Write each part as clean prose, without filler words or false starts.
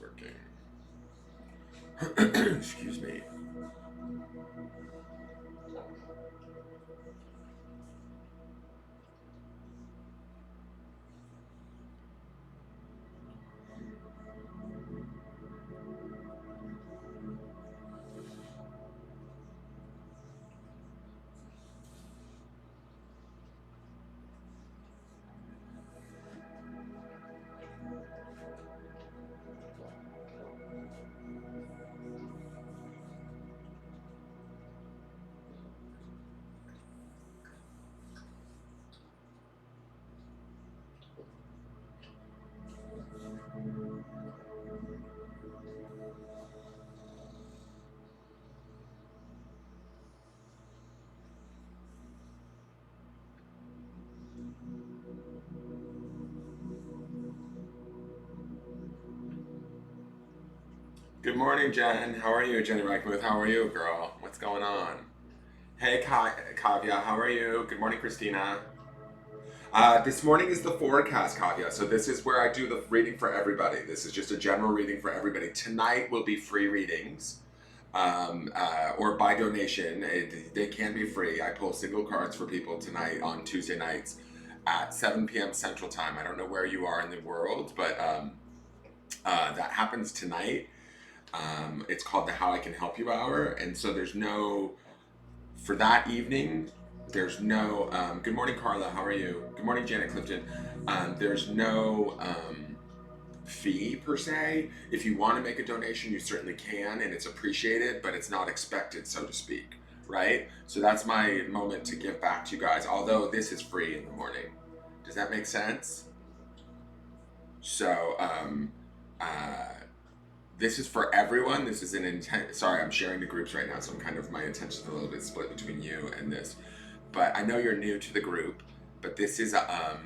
working. Excuse me. Good morning, Jen. How are you, Jenny Reichmuth? How are you, girl? What's going on? Hey, Kavya. How are you? Good morning, Christina. This morning is the forecast, Kavya. So this is where I do the reading for everybody. This is just a general reading for everybody. Tonight will be free readings, or by donation. They can be free. I pull single cards for people tonight on Tuesday nights at 7 p.m. Central Time. I don't know where you are in the world, but that happens tonight. It's called the How I Can Help You Hour, and so there's no for that evening. There's no. Good morning, Carla. How are you? Good morning, Janet Clifton. There's no fee per se. If you want to make a donation, you certainly can, and it's appreciated, but it's not expected, so to speak. Right? So that's my moment to give back to you guys. Although this is free in the morning. Does that make sense? So. This is for everyone. This is an intent. Sorry, I'm sharing the groups right now, so I'm kind of my attention's a little bit split between you and this. But I know you're new to the group. But this is a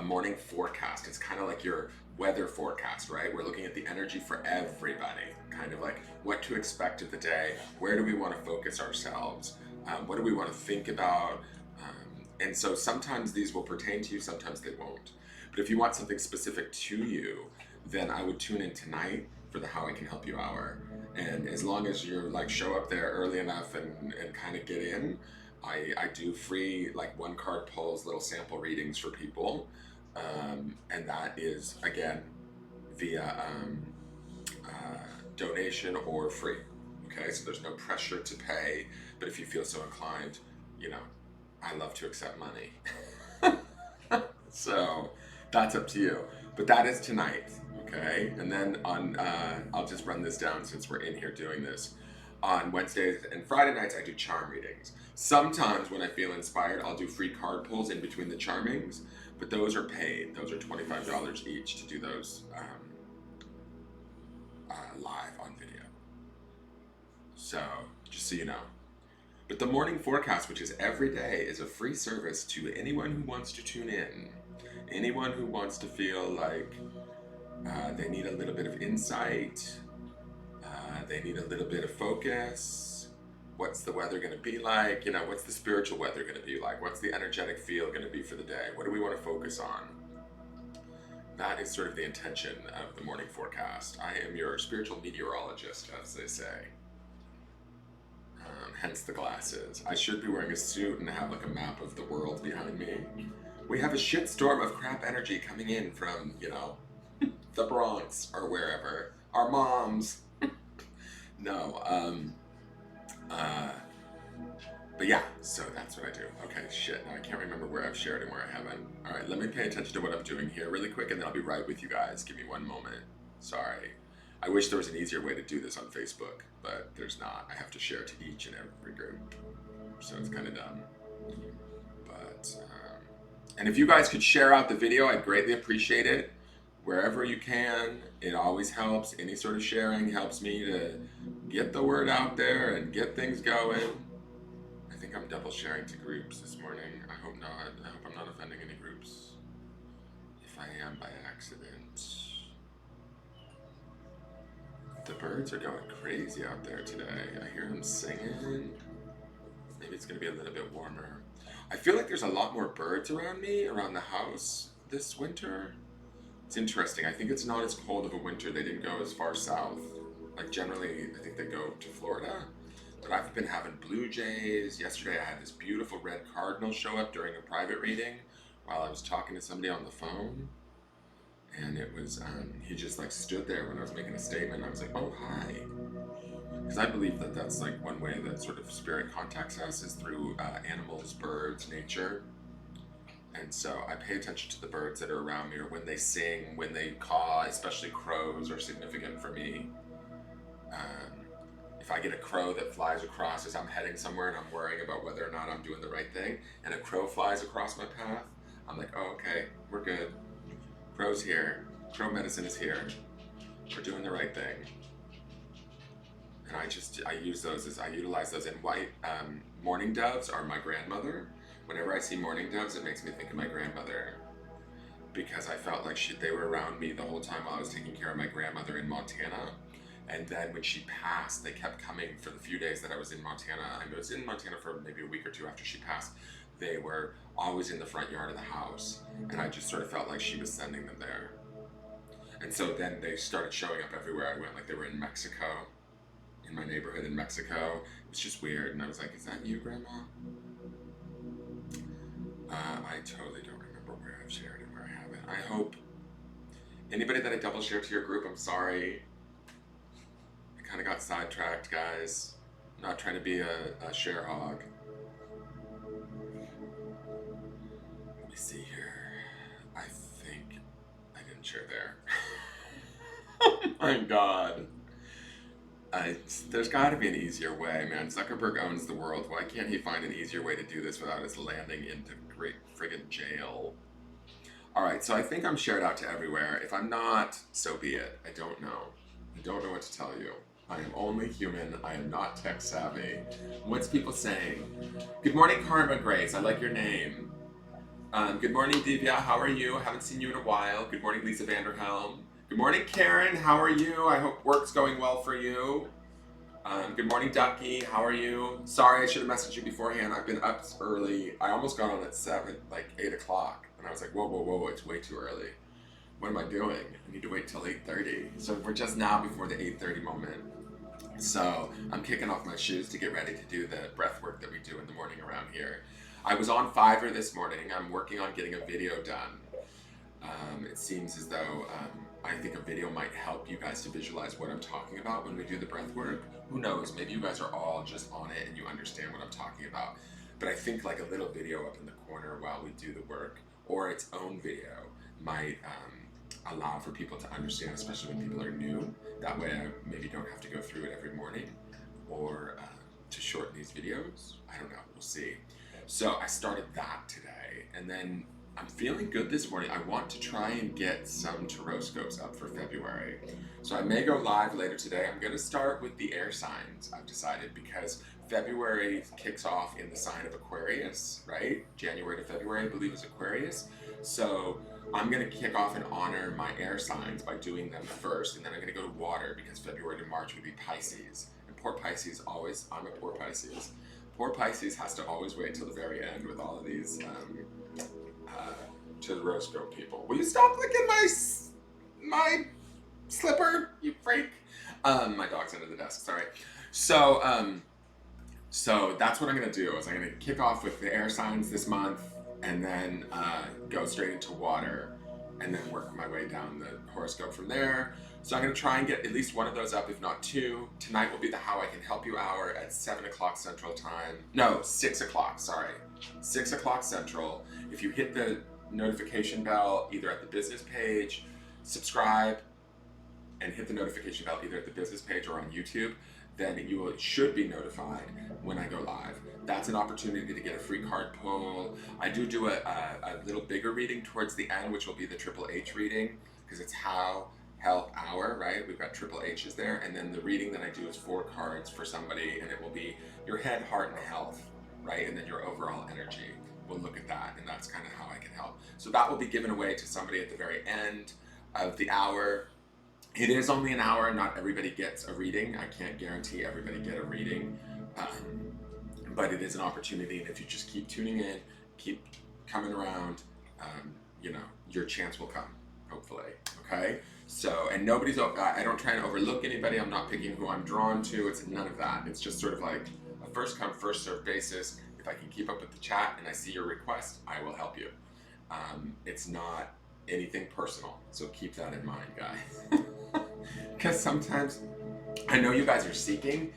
morning forecast. It's kind of like your weather forecast, right? We're looking at the energy for everybody, kind of like what to expect of the day. Where do we want to focus ourselves? What do we want to think about? And so sometimes these will pertain to you, sometimes they won't. But if you want something specific to you, then I would tune in tonight for the How I Can Help You Hour. And as long as you like show up there early enough and kind of get in, I do free like one card pulls, little sample readings for people. And that is, again, via donation or free. Okay, so there's no pressure to pay, but if you feel so inclined, you know, I love to accept money. So that's up to you. But that is tonight, okay? And then on, I'll just run this down since we're in here doing this. On Wednesdays and Friday nights, I do charm readings. Sometimes when I feel inspired, I'll do free card pulls in between the charmings, but those are paid. Those are $25 each to do those live on video. So, just so you know. But the morning forecast, which is every day, is a free service to anyone who wants to tune in. Anyone who wants to feel like they need a little bit of insight, they need a little bit of focus. What's the weather going to be like? You know, what's the spiritual weather going to be like? What's the energetic feel going to be for the day? What do we want to focus on? That is sort of the intention of the morning forecast. I am your spiritual meteorologist, as they say. Hence the glasses. I should be wearing a suit and have like a map of the world behind me. We have a shitstorm of crap energy coming in from, you know, the Bronx or wherever. Our moms. No, but yeah, so that's what I do. Okay, shit, now I can't remember where I've shared and where I haven't. All right, let me pay attention to what I'm doing here really quick, and then I'll be right with you guys. Give me one moment. Sorry. I wish there was an easier way to do this on Facebook, but there's not. I have to share to each and every group, so it's kind of dumb. But, and if you guys could share out the video, I'd greatly appreciate it. Wherever you can, it always helps. Any sort of sharing helps me to get the word out there and get things going. I think I'm double sharing to groups this morning. I hope not. I hope I'm not offending any groups. If I am by accident. The birds are going crazy out there today. I hear them singing. Maybe it's going to be a little bit warmer. I feel like there's a lot more birds around me, around the house this winter. It's interesting. I think it's not as cold of a winter. They didn't go as far south. Like generally, I think they go to Florida. But I've been having blue jays. Yesterday I had this beautiful red cardinal show up during a private reading while I was talking to somebody on the phone. And it was, he just like stood there when I was making a statement. I was like, oh, hi. Because I believe that that's like one way that sort of spirit contacts us is through animals, birds, nature. And so I pay attention to the birds that are around me, or when they sing, when they caw, especially crows are significant for me. If I get a crow that flies across as I'm heading somewhere and I'm worrying about whether or not I'm doing the right thing, and a crow flies across my path, I'm like, oh, okay, we're good. Crow's here. Crow medicine is here. We're doing the right thing. And I utilize those. And white mourning doves are my grandmother. Whenever I see mourning doves, it makes me think of my grandmother, because I felt like they were around me the whole time while I was taking care of my grandmother in Montana. And then when she passed, they kept coming for the few days that I was in Montana. I was in Montana for maybe a week or two after she passed. They were always in the front yard of the house. And I just sort of felt like she was sending them there. And so then they started showing up everywhere I went. Like they were in Mexico, in my neighborhood in Mexico. It was just weird. And I was like, is that you, Grandma? I totally don't remember where I've shared and where I haven't. I hope anybody that I double shared to your group, I'm sorry. I kind of got sidetracked, guys. I'm not trying to be a share hog. Let me see here. I think I didn't share there. Oh my God. There's got to be an easier way, man. Zuckerberg owns the world. Why can't he find an easier way to do this without us landing into great friggin' jail? All right, so I think I'm shared out to everywhere. If I'm not, so be it. I don't know. I don't know what to tell you. I am only human. I am not tech savvy. What's people saying? Good morning, Karma Grace. I like your name. Good morning, Divya. How are you? Haven't seen you in a while. Good morning, Lisa Vanderhelm. Good morning, Karen. How are you? I hope work's going well for you. Good morning, Ducky. How are you? Sorry, I should have messaged you beforehand. I've been up early. I almost got on at 8 o'clock. And I was like, whoa, it's way too early. What am I doing? I need to wait till 8:30. So we're just now before the 8:30 moment. So I'm kicking off my shoes to get ready to do the breath work that we do in the morning around here. I was on Fiverr this morning. I'm working on getting a video done. It seems as though I think a video might help you guys to visualize what I'm talking about when we do the breath work. Who knows? Maybe you guys are all just on it and you understand what I'm talking about. But I think like a little video up in the corner while we do the work, or its own video, might allow for people to understand, especially when people are new. That way I maybe don't have to go through it every morning, or to shorten these videos. I don't know. We'll see. So I started that today, and then I'm feeling good this morning. I want to try and get some tarot up for February. So I may go live later today. I'm going to start with the air signs, I've decided, because February kicks off in the sign of Aquarius, right? January to February, I believe, is Aquarius. So I'm going to kick off and honor my air signs by doing them first, and then I'm going to go to water, because February to March would be Pisces. And poor Pisces always, I'm a poor Pisces. Poor Pisces has to always wait till the very end with all of these tarot people. Will you stop licking my slipper, you freak? My dog's under the desk, sorry. So that's what I'm going to do, is I'm going to kick off with the air signs this month, and then go straight into water, and then work my way down the horoscope from there. So I'm going to try and get at least one of those up, if not two. Tonight will be the How I Can Help You hour at 7 o'clock Central Time. No, 6 o'clock, sorry. 6 o'clock Central. If you hit the notification bell either at the business page, subscribe, and hit the notification bell either at the business page or on YouTube, then you should be notified when I go live. That's an opportunity to get a free card pull. I do a little bigger reading towards the end, which will be the Triple H reading, because it's How Health Hour, right? We've got triple H's there. And then the reading that I do is 4 cards for somebody, and it will be your head, heart, and health, right? And then your overall energy. We'll look at that, and that's kind of how I can help. So that will be given away to somebody at the very end of the hour. It is only an hour. Not everybody gets a reading. I can't guarantee everybody get a reading. But it is an opportunity, and if you just keep tuning in, keep coming around, your chance will come. hopefully. Okay? So, and nobody's, I don't try and overlook anybody. I'm not picking who I'm drawn to. It's none of that. It's just sort of like a first come, first served basis. If I can keep up with the chat and I see your request, I will help you. It's not anything personal. So keep that in mind, guys. Because sometimes, I know you guys are seeking,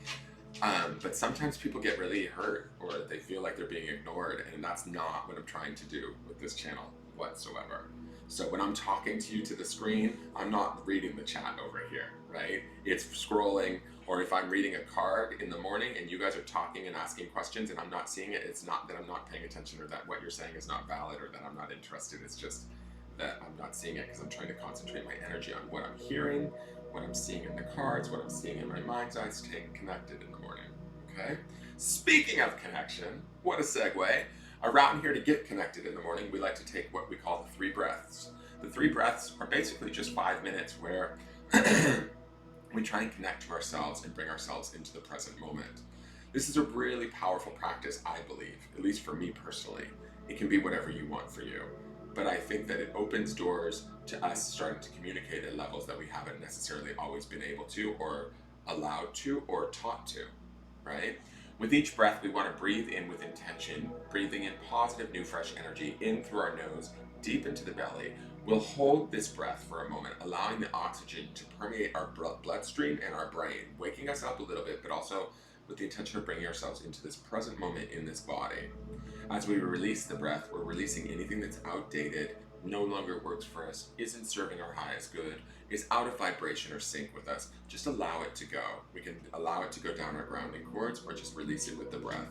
but sometimes people get really hurt or they feel like they're being ignored, and that's not what I'm trying to do with this channel whatsoever. So when I'm talking to you to the screen, I'm not reading the chat over here, right? It's scrolling, or if I'm reading a card in the morning and you guys are talking and asking questions and I'm not seeing it, it's not that I'm not paying attention or that what you're saying is not valid or that I'm not interested. It's just that I'm not seeing it because I'm trying to concentrate my energy on what I'm hearing, what I'm seeing in the cards, what I'm seeing in my mind's eye, staying connected in the morning, okay? Speaking of connection, what a segue. Around here to get connected in the morning, we like to take what we call the 3 breaths. The 3 breaths are basically just 5 minutes where we try and connect to ourselves and bring ourselves into the present moment. This is a really powerful practice, I believe, at least for me personally. It can be whatever you want for you. But I think that it opens doors to us starting to communicate at levels that we haven't necessarily always been able to, or allowed to, or taught to, right? With each breath, we want to breathe in with intention, breathing in positive, new, fresh energy in through our nose, deep into the belly. We'll hold this breath for a moment, allowing the oxygen to permeate our bloodstream and our brain, waking us up a little bit, but also with the intention of bringing ourselves into this present moment in this body. As we release the breath, we're releasing anything that's outdated, no longer works for us, isn't serving our highest good, is out of vibration or sync with us. Just allow it to go. We can allow it to go down our grounding cords or just release it with the breath.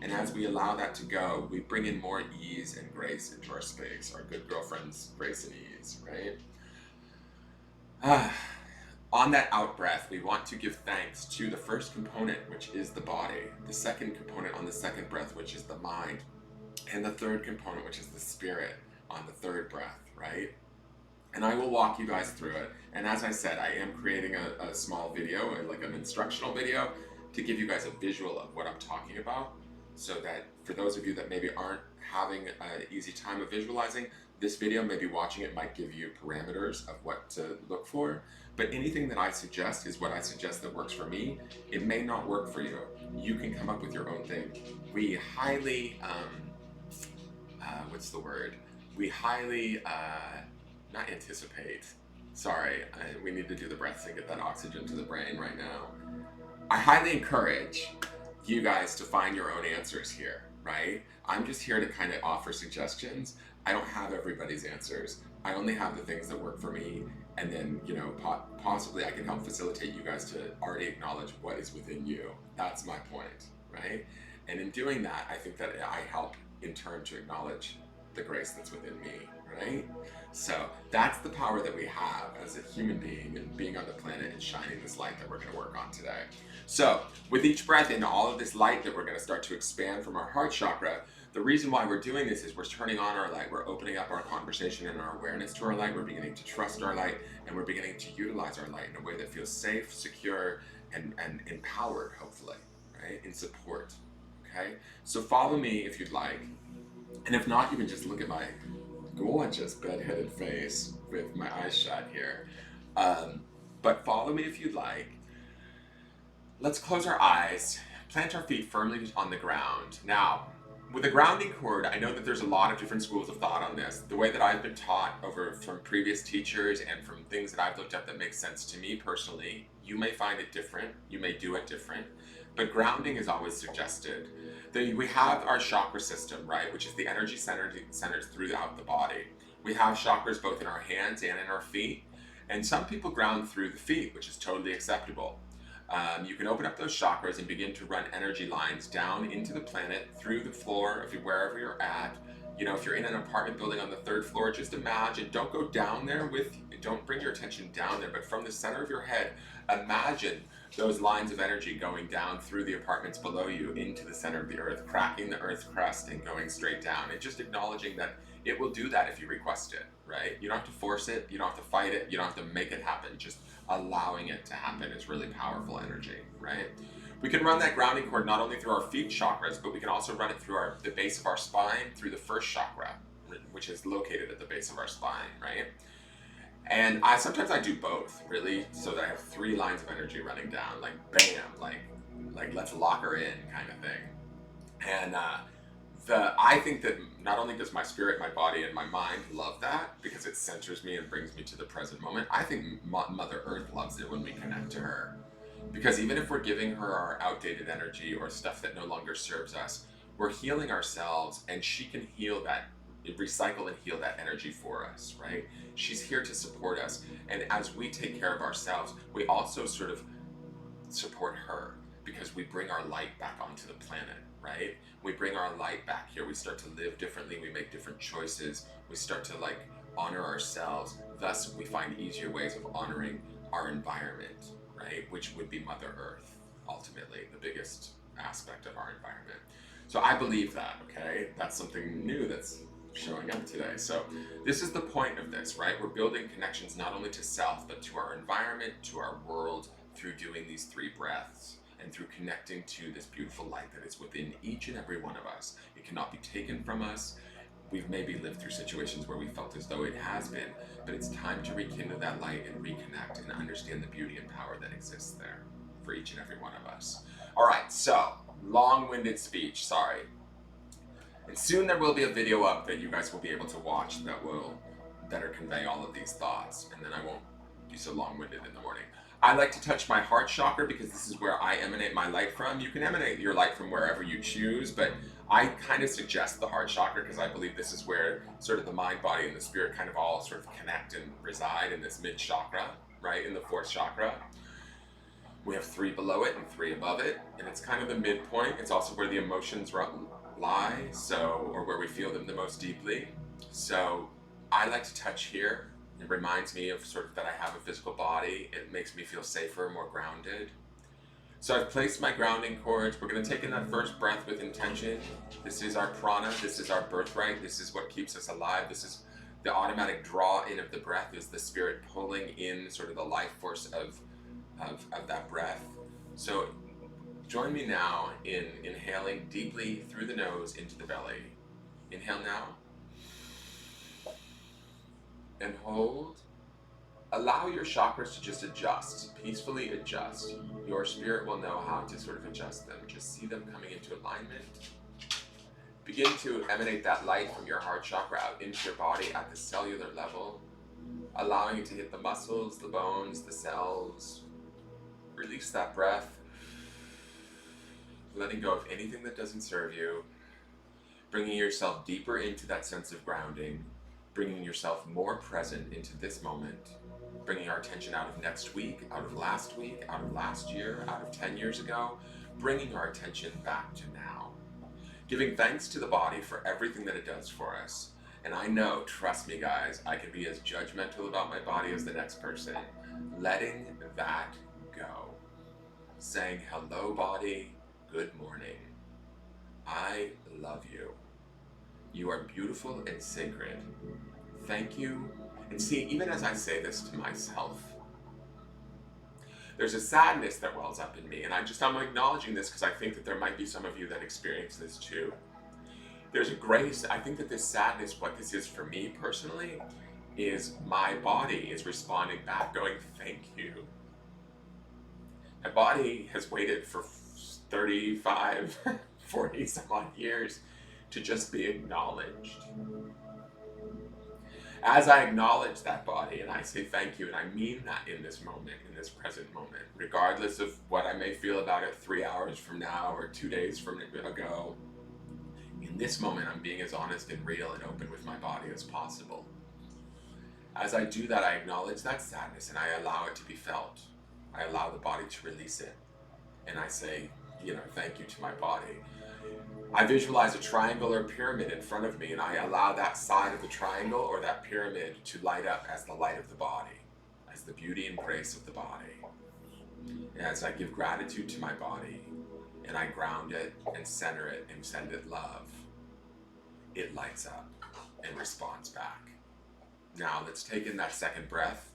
And as we allow that to go, we bring in more ease and grace into our space, our good girlfriend's grace and ease, right? On that out breath, we want to give thanks to the first component, which is the body, the second component on the second breath, which is the mind, and the third component, which is the spirit, on the third breath, right? And I will walk you guys through it. And as I said, I am creating a small video, like an instructional video, to give you guys a visual of what I'm talking about, so that for those of you that maybe aren't having an easy time of visualizing, this video, maybe watching it might give you parameters of what to look for. But anything that I suggest is what I suggest that works for me. It may not work for you. You can come up with your own thing. We highly, what's the word? We highly, not anticipate. Sorry, we need to do the breaths and get that oxygen to the brain right now. I highly encourage you guys to find your own answers here, right? I'm just here to kind of offer suggestions. I don't have everybody's answers. I only have the things that work for me, and then, you know, possibly I can help facilitate you guys to already acknowledge what is within you. That's my point, right? And in doing that, I think that I help in turn to acknowledge the grace that's within me, right? So that's the power that we have as a human being and being on the planet and shining this light that we're going to work on today. So with each breath in, all of this light that we're going to start to expand from our heart chakra, the reason why we're doing this is we're turning on our light, we're opening up our conversation and our awareness to our light, we're beginning to trust our light, and we're beginning to utilize our light in a way that feels safe, secure, and empowered, hopefully, right? In support, okay? So follow me if you'd like, and if not, you can just look at my gorgeous bed-headed face with my eyes shut here. But follow me if you'd like. Let's close our eyes, plant our feet firmly on the ground. Now, with the grounding cord, I know that there's a lot of different schools of thought on this. The way that I've been taught over from previous teachers and from things that I've looked up that make sense to me personally, you may find it different, you may do it different, but grounding is always suggested. We have our chakra system, right, which is the energy centers throughout the body. We have chakras both in our hands and in our feet, and some people ground through the feet, which is totally acceptable. You can open up those chakras and begin to run energy lines down into the planet, through the floor, wherever you're at. You know, if you're in an apartment building on the 3rd floor, just imagine, don't go down there don't bring your attention down there, but from the center of your head, imagine those lines of energy going down through the apartments below you into the center of the earth, cracking the earth's crust and going straight down, and just acknowledging that it will do that if you request it, right? You don't have to force it, you don't have to fight it, you don't have to make it happen, just allowing it to happen is really powerful energy, right? We can run that grounding cord not only through our feet chakras, but we can also run it through the base of our spine, through the first chakra, which is located at the base of our spine, right? And sometimes I do both, really, so that I have 3 lines of energy running down, like bam, like let's lock her in kind of thing. And I think that not only does my spirit, my body, and my mind love that because it centers me and brings me to the present moment. I think Mother Earth loves it when we connect to her, because even if we're giving her our outdated energy or stuff that no longer serves us, we're healing ourselves, and she can heal that, recycle and heal that energy for us, right? She's here to support us, and as we take care of ourselves, we also sort of support her, because we bring our light back onto the planet, right? We bring our light back here. We start to live differently. We make different choices. We start to like honor ourselves. Thus, we find easier ways of honoring our environment, right? Which would be Mother Earth, ultimately, the biggest aspect of our environment. So I believe that, okay? That's something new that's showing up today. So this is the point of this, right? We're building connections not only to self, but to our environment, to our world, through doing these 3 breaths and through connecting to this beautiful light that is within each and every one of us. It cannot be taken from us. We've maybe lived through situations where we felt as though it has been, but it's time to rekindle that light and reconnect and understand the beauty and power that exists there for each and every one of us. All right, so long-winded speech, sorry. And soon there will be a video up that you guys will be able to watch that will better convey all of these thoughts, and then I won't be so long-winded in the morning. I like to touch my heart chakra because this is where I emanate my light from. You can emanate your light from wherever you choose, but I kind of suggest the heart chakra because I believe this is where sort of the mind, body, and the spirit kind of all sort of connect and reside in this mid chakra, right, in the 4th chakra. We have 3 below it and 3 above it, and it's kind of the midpoint. It's also where the emotions lie, so, or where we feel them the most deeply. So I like to touch here. It reminds me of sort of that I have a physical body. It makes me feel safer, more grounded. So I've placed my grounding cords. We're going to take in that first breath with intention. This is our prana. This is our birthright. This is what keeps us alive. This is the automatic draw in of the breath, is the spirit pulling in sort of the life force of that breath. So join me now in inhaling deeply through the nose into the belly. Inhale now. And hold. Allow your chakras to just adjust, peacefully adjust. Your spirit will know how to sort of adjust them. Just see them coming into alignment. Begin to emanate that light from your heart chakra out into your body at the cellular level, allowing it to hit the muscles, the bones, the cells. Release that breath, letting go of anything that doesn't serve you, bringing yourself deeper into that sense of grounding, bringing yourself more present into this moment, bringing our attention out of next week, out of last week, out of last year, out of 10 years ago, bringing our attention back to now. Giving thanks to the body for everything that it does for us. And I know, trust me guys, I can be as judgmental about my body as the next person. Letting that go. Saying, hello body, good morning. I love you. You are beautiful and sacred. Thank you. And see, even as I say this to myself, there's a sadness that wells up in me. And I'm acknowledging this because I think that there might be some of you that experience this too. There's a grace. I think that this sadness, what this is for me personally, is my body is responding back, going, thank you. My body has waited for 35, 40 some odd years to just be acknowledged. As I acknowledge that body and I say thank you, and I mean that in this moment, in this present moment, regardless of what I may feel about it 3 hours from now or 2 days from ago, in this moment I'm being as honest and real and open with my body as possible. As I do that, I acknowledge that sadness and I allow it to be felt. I allow the body to release it. And I say, thank you to my body. I visualize a triangle or pyramid in front of me, and I allow that side of the triangle or that pyramid to light up as the light of the body, as the beauty and grace of the body. And as I give gratitude to my body, and I ground it and center it and send it love, it lights up and responds back. Now let's take in that second breath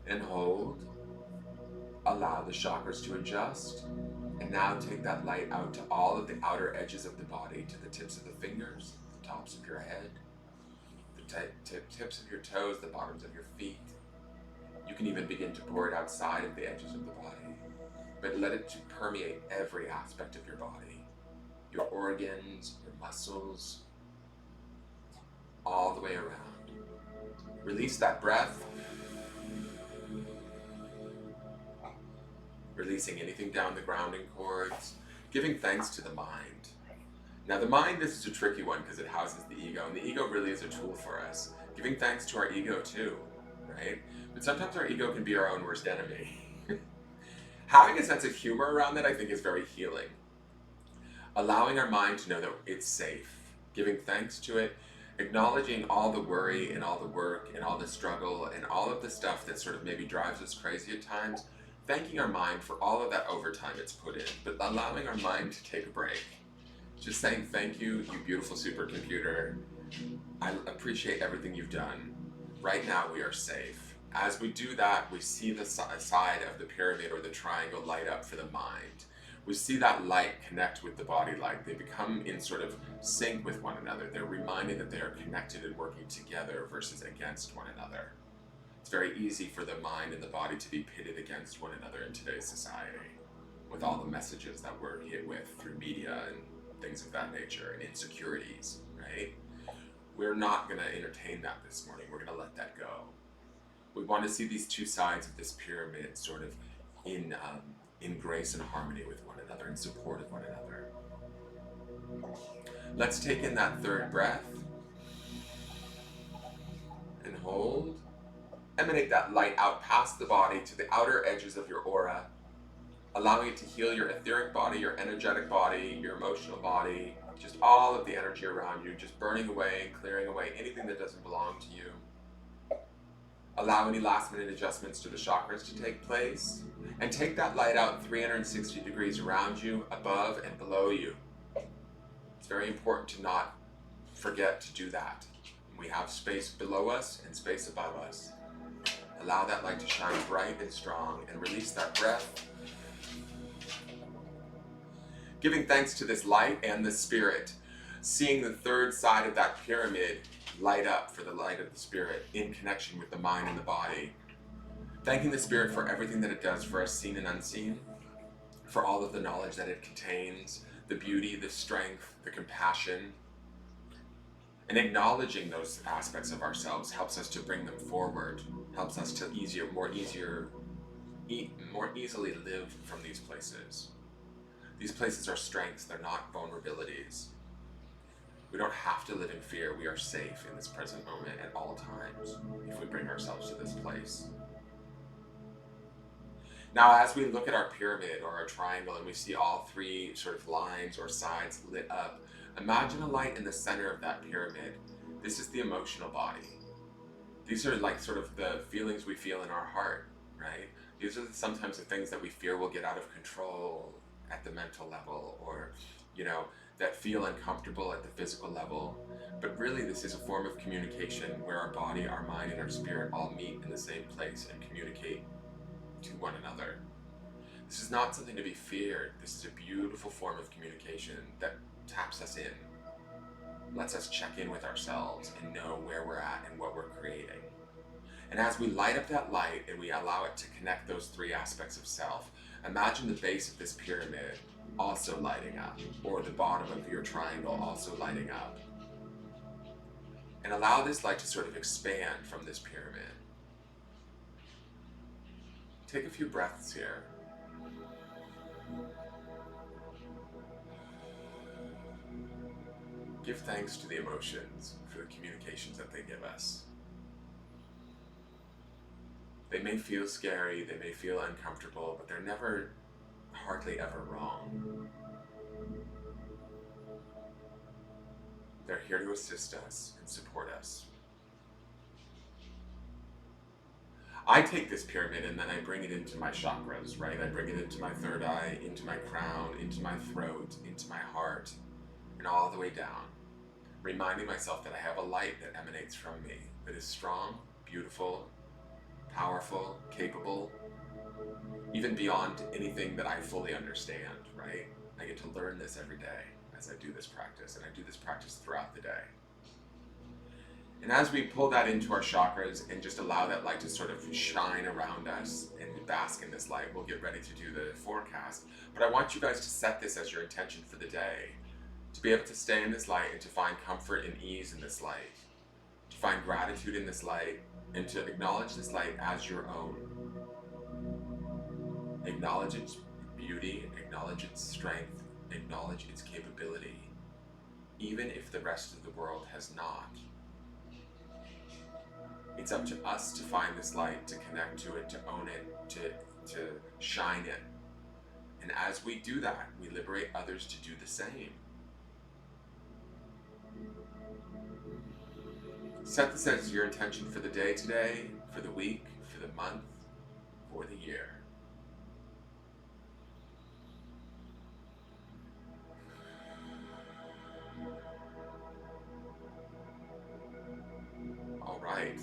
and hold. Allow the chakras to adjust. And now take that light out to all of the outer edges of the body, to the tips of the fingers, the tops of your head, the tips of your toes, the bottoms of your feet. You can even begin to pour it outside of the edges of the body, but let it permeate every aspect of your body, your organs, your muscles, all the way around. Release that breath, releasing anything down the grounding cords, giving thanks to the mind. Now the mind, this is a tricky one because it houses the ego, and the ego really is a tool for us. Giving thanks to our ego too, right? But sometimes our ego can be our own worst enemy. Having a sense of humor around that, I think, is very healing. Allowing our mind to know that it's safe, giving thanks to it, acknowledging all the worry and all the work and all the struggle and all of the stuff that sort of maybe drives us crazy at times, thanking our mind for all of that overtime it's put in, but allowing our mind to take a break. Just saying, thank you, you beautiful supercomputer. I appreciate everything you've done. Right now we are safe. As we do that, we see the side of the pyramid or the triangle light up for the mind. We see that light connect with the body light. They become in sort of sync with one another. They're reminded that they are connected and working together versus against one another. It's very easy for the mind and the body to be pitted against one another in today's society, with all the messages that we're hit with through media and things of that nature, and insecurities, right? We're not going to entertain that this morning. We're going to let that go. We want to see these two sides of this pyramid sort of in grace and harmony with one another, in support of one another. Let's take in that third breath and hold. Emanate that light out past the body to the outer edges of your aura, allowing it to heal your etheric body, your energetic body, your emotional body, just all of the energy around you, just burning away, clearing away anything that doesn't belong to you. Allow any last minute adjustments to the chakras to take place, and take that light out 360 degrees around you, above and below you. It's very important to not forget to do that. We have space below us and space above us. Allow that light to shine bright and strong, and release that breath. Giving thanks to this light and the spirit, seeing the third side of that pyramid light up for the light of the spirit in connection with the mind and the body. Thanking the spirit for everything that it does for us, seen and unseen, for all of the knowledge that it contains, the beauty, the strength, the compassion. And acknowledging those aspects of ourselves helps us to bring them forward, helps us to more easily live from these places. These places are strengths, they're not vulnerabilities. We don't have to live in fear. We are safe in this present moment at all times if we bring ourselves to this place. Now, as we look at our pyramid or our triangle and we see all three sort of lines or sides lit up, imagine a light in the center of that pyramid. This is the emotional body. These are like sort of the feelings we feel in our heart, right? These are sometimes the things that we fear will get out of control at the mental level, or, that feel uncomfortable at the physical level. But really, this is a form of communication where our body, our mind, and our spirit all meet in the same place and communicate to one another. This is not something to be feared. This is a beautiful form of communication that taps us in, lets us check in with ourselves and know where we're at and what we're creating. And as we light up that light and we allow it to connect those three aspects of self, imagine the base of this pyramid also lighting up, or the bottom of your triangle also lighting up. And allow this light to sort of expand from this pyramid. Take a few breaths here. Give thanks to the emotions for the communications that they give us. They may feel scary, they may feel uncomfortable, but they're never, hardly ever wrong. They're here to assist us and support us. I take this pyramid and then I bring it into my chakras, right? I bring it into my third eye, into my crown, into my throat, into my heart, and all the way down, reminding myself that I have a light that emanates from me, that is strong, beautiful, powerful, capable, even beyond anything that I fully understand, right? I get to learn this every day as I do this practice, and I do this practice throughout the day. And as we pull that into our chakras and just allow that light to sort of shine around us and bask in this light, we'll get ready to do the forecast. But I want you guys to set this as your intention for the day, to be able to stay in this light and to find comfort and ease in this light, to find gratitude in this light, and to acknowledge this light as your own. Acknowledge its beauty, acknowledge its strength, acknowledge its capability, even if the rest of the world has not. It's up to us to find this light, to connect to it, to own it, to shine it. And as we do that, we liberate others to do the same. Set this as your intention for the day today, for the week, for the month, for the year. All right.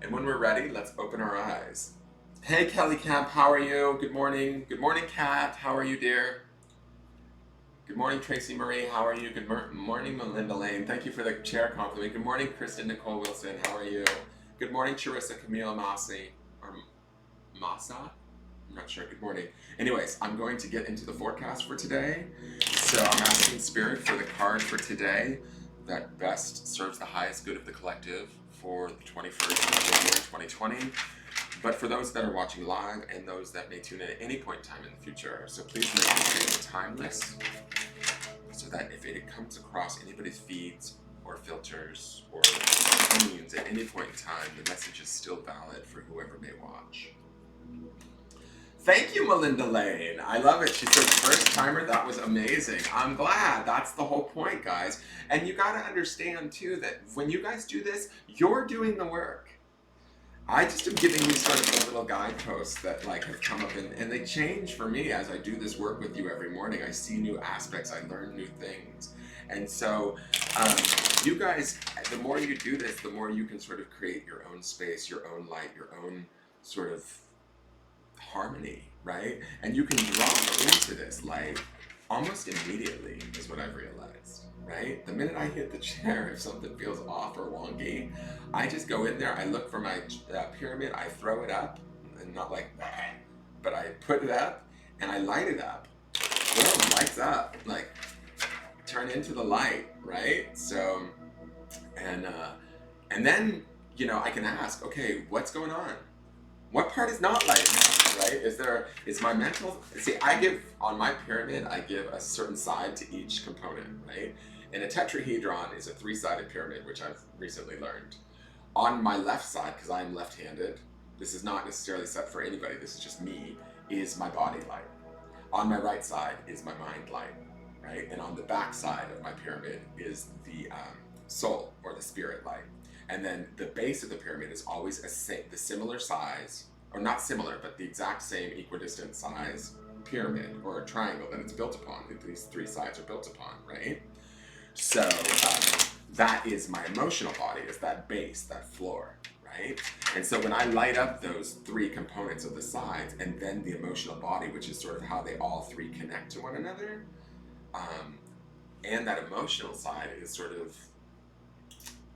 And when we're ready, let's open our eyes. Hey, Kelly Camp, how are you? Good morning. Good morning, Kat. How are you, dear? Good morning, Tracy Marie. How are you? Good morning, Melinda Lane. Thank you for the chair compliment. Good morning, Kristen Nicole Wilson. How are you? Good morning, Charissa Camille Massey. Or Massa? I'm not sure. Good morning. Anyways, I'm going to get into the forecast for today. So I'm asking Spirit for the card for today that best serves the highest good of the collective for the 21st of January 2020. But for those that are watching live and those that may tune in at any point in time in the future, so please make this video timeless so that if it comes across anybody's feeds or filters or screens at any point in time, the message is still valid for whoever may watch. Thank you, Melinda Lane. I love it. She said first timer, that was amazing. I'm glad. That's the whole point, guys. And you got to understand, too, that when you guys do this, you're doing the work. I just am giving you sort of the little guideposts that like have come up and they change for me as I do this work with you every morning. I see new aspects, I learn new things. And so you guys, the more you do this, the more you can sort of create your own space, your own light, your own sort of harmony, right? And you can drop into this light almost immediately is what I've realized, right? The minute I hit the chair, if something feels off or wonky, I just go in there, I look for my pyramid, I throw it up, and not like that, but I put it up and I light it up. Boom, lights up, like turn into the light, right? So, and then, you know, I can ask, okay, what's going on? What part is not lighting up, right? Is my mental, see, I give, on my pyramid, I give a certain side to each component, right? And a tetrahedron is a three-sided pyramid, which I've recently learned. On my left side, because I'm left-handed, this is not necessarily set for anybody, this is just me, is my body light. On my right side is my mind light, right? And on the back side of my pyramid is the soul, or the spirit light. And then the base of the pyramid is always the similar size, or not similar, but the exact same equidistant size pyramid or a triangle that it's built upon, that these three sides are built upon, right? So that is my emotional body, is that base, that floor, right? And so when I light up those three components of the sides and then the emotional body, which is sort of how they all three connect to one another, and that emotional side is sort of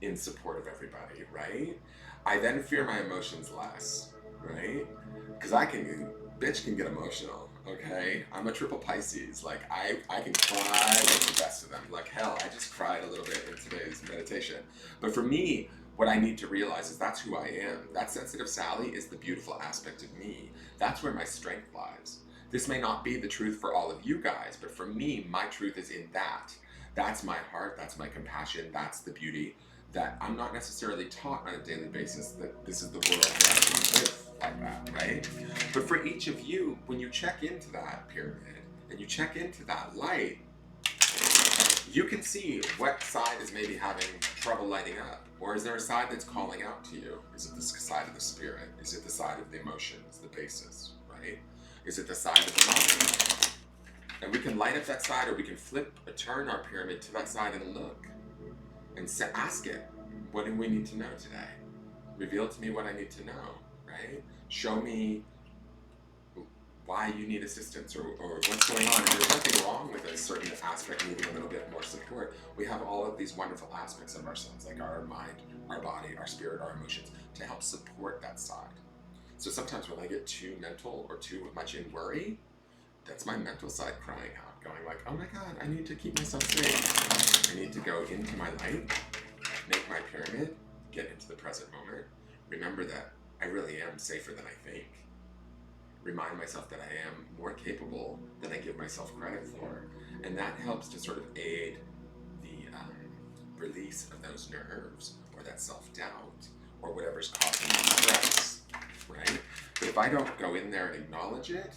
in support of everybody, right? I then fear my emotions less, right? Because bitch can get emotional, okay? I'm a triple Pisces. Like, I can cry like the best of them. Like, hell, I just cried a little bit in today's meditation. But for me, what I need to realize is that's who I am. That sensitive Sally is the beautiful aspect of me. That's where my strength lies. This may not be the truth for all of you guys, but for me, my truth is in that. That's my heart, that's my compassion, that's the beauty that I'm not necessarily taught on a daily basis that this is the world that I can live like that, right? But for each of you, when you check into that pyramid and you check into that light, you can see what side is maybe having trouble lighting up. Or is there a side that's calling out to you? Is it the side of the spirit? Is it the side of the emotions, the basis, right? Is it the side of the mind? And we can light up that side, or we can turn our pyramid to that side and look. And ask it, what do we need to know today? Reveal to me what I need to know, right? Show me why you need assistance or what's going on. And there's nothing wrong with a certain aspect needing a little bit more support. We have all of these wonderful aspects of ourselves, like our mind, our body, our spirit, our emotions, to help support that side. So sometimes when I get too mental or too much in worry, that's my mental side crying out, going like, oh my God, I need to keep myself safe. I need to go into my light, make my pyramid, get into the present moment, remember that I really am safer than I think. Remind myself that I am more capable than I give myself credit for. And that helps to sort of aid the release of those nerves or that self-doubt or whatever's causing the stress, right? But if I don't go in there and acknowledge it,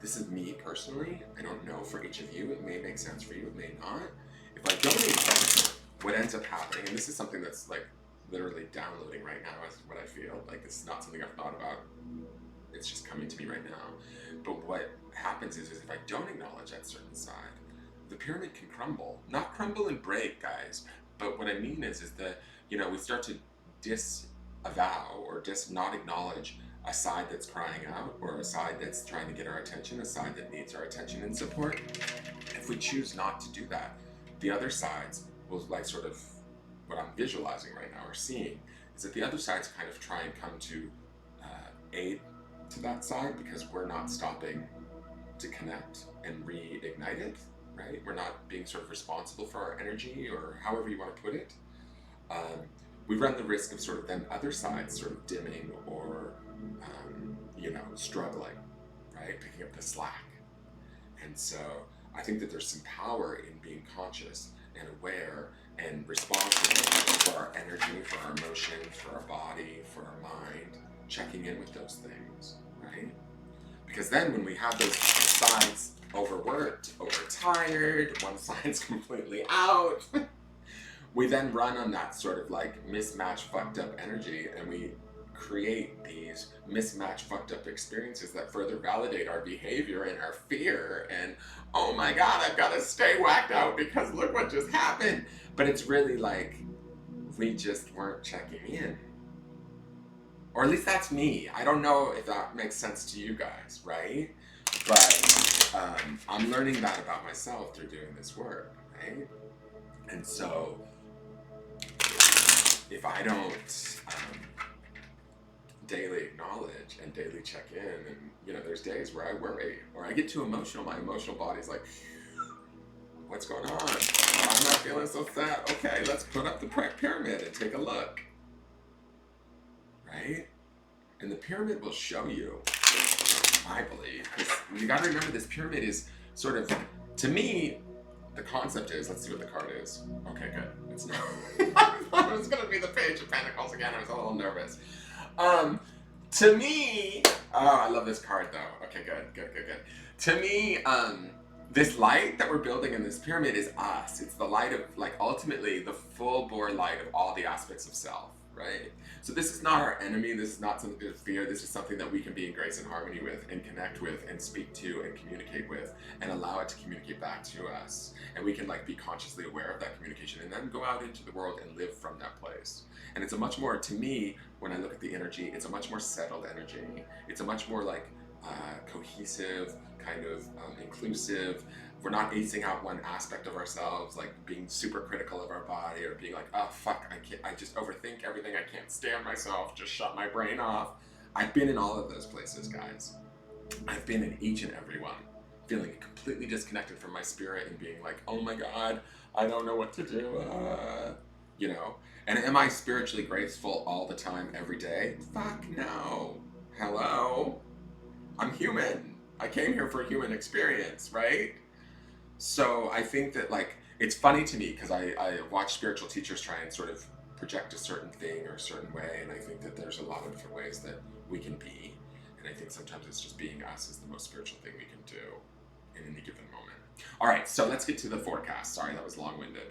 this is me personally, I don't know for each of you, it may make sense for you, it may not. If I don't acknowledge it, what ends up happening, and this is something that's like literally downloading right now is what I feel, like this is not something I've thought about, it's just coming to me right now. But what happens is if I don't acknowledge that certain side, the pyramid can crumble. Not crumble and break, guys, but what I mean is that, you know, we start to disavow or not acknowledge a side that's crying out or a side that's trying to get our attention, a side that needs our attention and support. If we choose not to do that, the other sides will, like, sort of what I'm visualizing right now or seeing is that the other sides kind of try and come to aid to that side because we're not stopping to connect and reignite it, right? We're not being sort of responsible for our energy or however you want to put it. We run the risk of sort of then other sides sort of dimming or, you know, struggling, right? Picking up the slack. And so I think that there's some power in being conscious and aware and responsible for our energy, for our emotions, for our body, for our mind, checking in with those things, right? Because then when we have those sides overworked, overtired, one side's completely out, we then run on that sort of like mismatched, fucked up energy, and we create these mismatched, fucked up experiences that further validate our behavior and our fear and, oh my God, I've got to stay whacked out because look what just happened. But it's really like we just weren't checking in. Or at least that's me. I don't know if that makes sense to you guys, right? But I'm learning that about myself through doing this work, right? And so if I don't daily acknowledge and daily check in, and you know, there's days where I worry or I get too emotional, my emotional body's like, what's going on? I'm not feeling so sad. Okay, let's put up the pyramid and take a look. Right? And the pyramid will show you, I believe, because you got to remember this pyramid is sort of, to me, the concept is, let's see what the card is. Okay, good. It's not. I thought it was going to be the Page of Pentacles again. I was a little nervous. To me, oh, I love this card though. Okay, good. To me, this light that we're building in this pyramid is us. It's the light of, like, ultimately the full bore light of all the aspects of self, right? So this is not our enemy. This is not something to fear. This is something that we can be in grace and harmony with and connect with and speak to and communicate with and allow it to communicate back to us. And we can, like, be consciously aware of that communication and then go out into the world and live from that place. And it's a much more, to me, when I look at the energy, it's a much more settled energy. It's a much more like cohesive, kind of inclusive. We're not acing out one aspect of ourselves, like being super critical of our body or being like, oh fuck, I just overthink everything, I can't stand myself, just shut my brain off. I've been in all of those places, guys. I've been in each and every one, feeling completely disconnected from my spirit and being like, oh my God, I don't know what to do, you know? And am I spiritually graceful all the time, every day? Fuck no. Hello? I'm human. I came here for a human experience, right? So I think that, like, it's funny to me because I watch spiritual teachers try and sort of project a certain thing or a certain way, and I think that there's a lot of different ways that we can be, and I think sometimes it's just being us is the most spiritual thing we can do in any given moment. All right, so let's get to the forecast. Sorry, that was long-winded.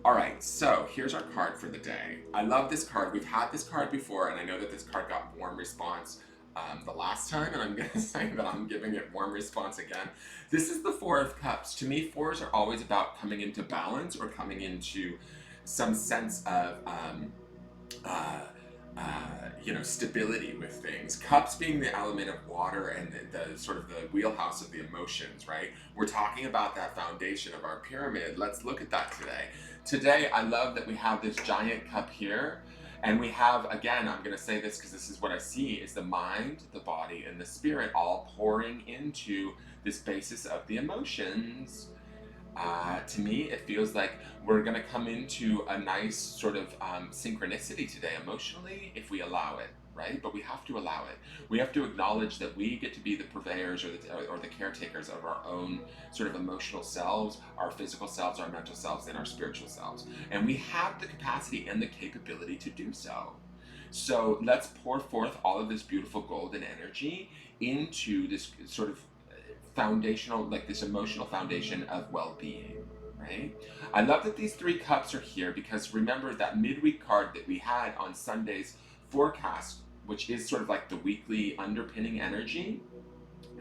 All right, so here's our card for the day. I love this card. We've had this card before, and I know that this card got warm response the last time, and I'm going to say that I'm giving it warm response again. This is the Four of Cups. To me, fours are always about coming into balance or coming into some sense of stability with things. Cups being the element of water and the sort of the wheelhouse of the emotions, right? We're talking about that foundation of our pyramid. Let's look at that today. Today, I love that we have this giant cup here. And we have, again, I'm going to say this because this is what I see, is the mind, the body, and the spirit all pouring into this basis of the emotions. To me, it feels like we're going to come into a nice sort of synchronicity today emotionally if we allow it, right? But we have to allow it. We have to acknowledge that we get to be the purveyors or the caretakers of our own sort of emotional selves, our physical selves, our mental selves, and our spiritual selves. And we have the capacity and the capability to do so. So let's pour forth all of this beautiful golden energy into this sort of foundational, like this emotional foundation of well-being, right? I love that these 3 cups are here because remember that midweek card that we had on Sunday's forecast, which is sort of like the weekly underpinning energy,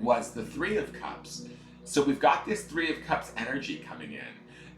was the 3 of Cups. So we've got this 3 of Cups energy coming in.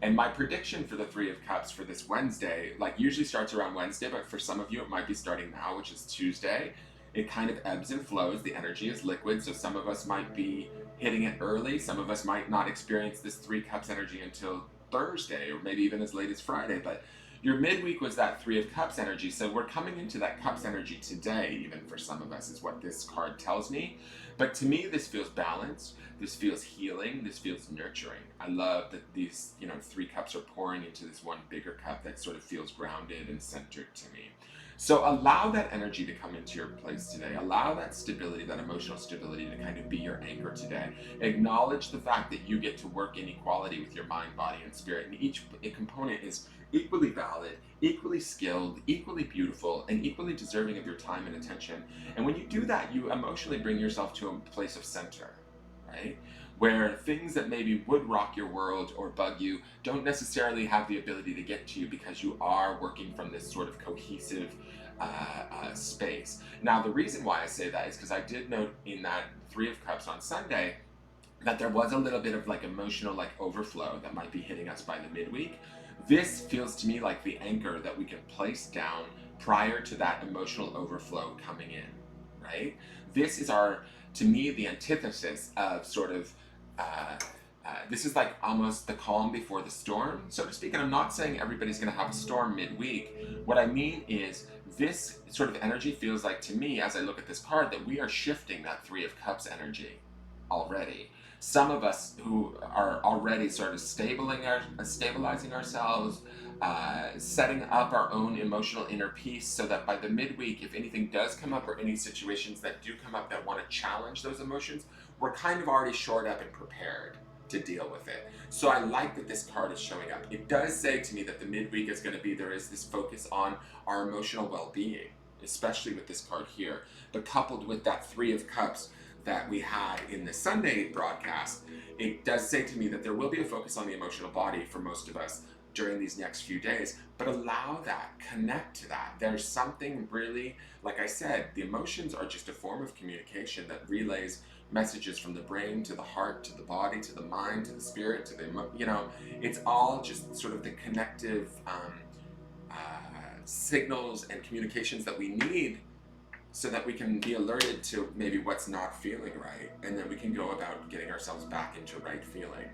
And my prediction for the 3 of Cups for this Wednesday, like usually starts around Wednesday, but for some of you it might be starting now, which is Tuesday. It kind of ebbs and flows. The energy is liquid, so some of us might be hitting it early. Some of us might not experience this 3 Cups energy until Thursday, or maybe even as late as Friday. But your midweek was that 3 of Cups energy, so we're coming into that Cups energy today, even for some of us, is what this card tells me. But to me, this feels balanced. This feels healing. This feels nurturing. I love that these, 3 cups are pouring into this one bigger cup that sort of feels grounded and centered to me. So allow that energy to come into your place today. Allow that stability, that emotional stability to kind of be your anchor today. Acknowledge the fact that you get to work in equality with your mind, body, and spirit. And each component is equally valid, equally skilled, equally beautiful, and equally deserving of your time and attention. And when you do that, you emotionally bring yourself to a place of center, right? Where things that maybe would rock your world or bug you don't necessarily have the ability to get to you because you are working from this sort of cohesive space. Now, the reason why I say that is because I did note in that 3 of Cups on Sunday that there was a little bit of like emotional like overflow that might be hitting us by the midweek. This feels to me like the anchor that we can place down prior to that emotional overflow coming in, right? This is to me, the antithesis of sort of this is like almost the calm before the storm, so to speak. And I'm not saying everybody's going to have a storm midweek. What I mean is this sort of energy feels like to me, as I look at this card, that we are shifting that 3 of Cups energy already. Some of us who are already sort of stabilizing ourselves, setting up our own emotional inner peace so that by the midweek, if anything does come up or any situations that do come up that want to challenge those emotions, we're kind of already shored up and prepared to deal with it. So I like that this card is showing up. It does say to me that the midweek is going to be, there is this focus on our emotional well-being, especially with this card here, but coupled with that 3 of Cups that we had in the Sunday broadcast, it does say to me that there will be a focus on the emotional body for most of us during these next few days, but allow that, connect to that. There's something really, like I said, the emotions are just a form of communication that relays messages from the brain to the heart, to the body, to the mind, to the spirit, to the, it's all just sort of the connective signals and communications that we need so that we can be alerted to maybe what's not feeling right, and then we can go about getting ourselves back into right feeling.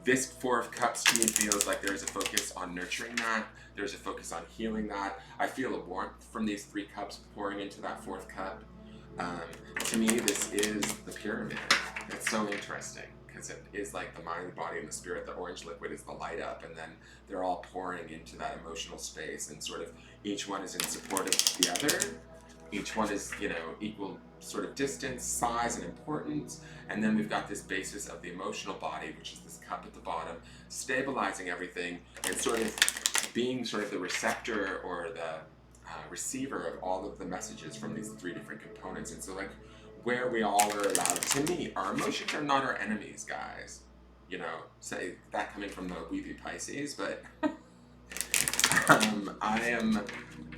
This 4 of Cups to me feels like there's a focus on nurturing that, there's a focus on healing that. I feel a warmth from these 3 cups pouring into that 4th cup. To me, this is the pyramid. It's so interesting because it is like the mind, the body, and the spirit. The orange liquid is the light up, and then they're all pouring into that emotional space, and sort of each one is in support of the other. Each one is, equal sort of distance, size, and importance. And then we've got this basis of the emotional body, which is this cup at the bottom, stabilizing everything and sort of being sort of the receptor or the receiver of all of the messages from these 3 different components. And so, like, where we all are allowed to meet. Our emotions are not our enemies, guys. Say that coming from the Weepy Pisces, but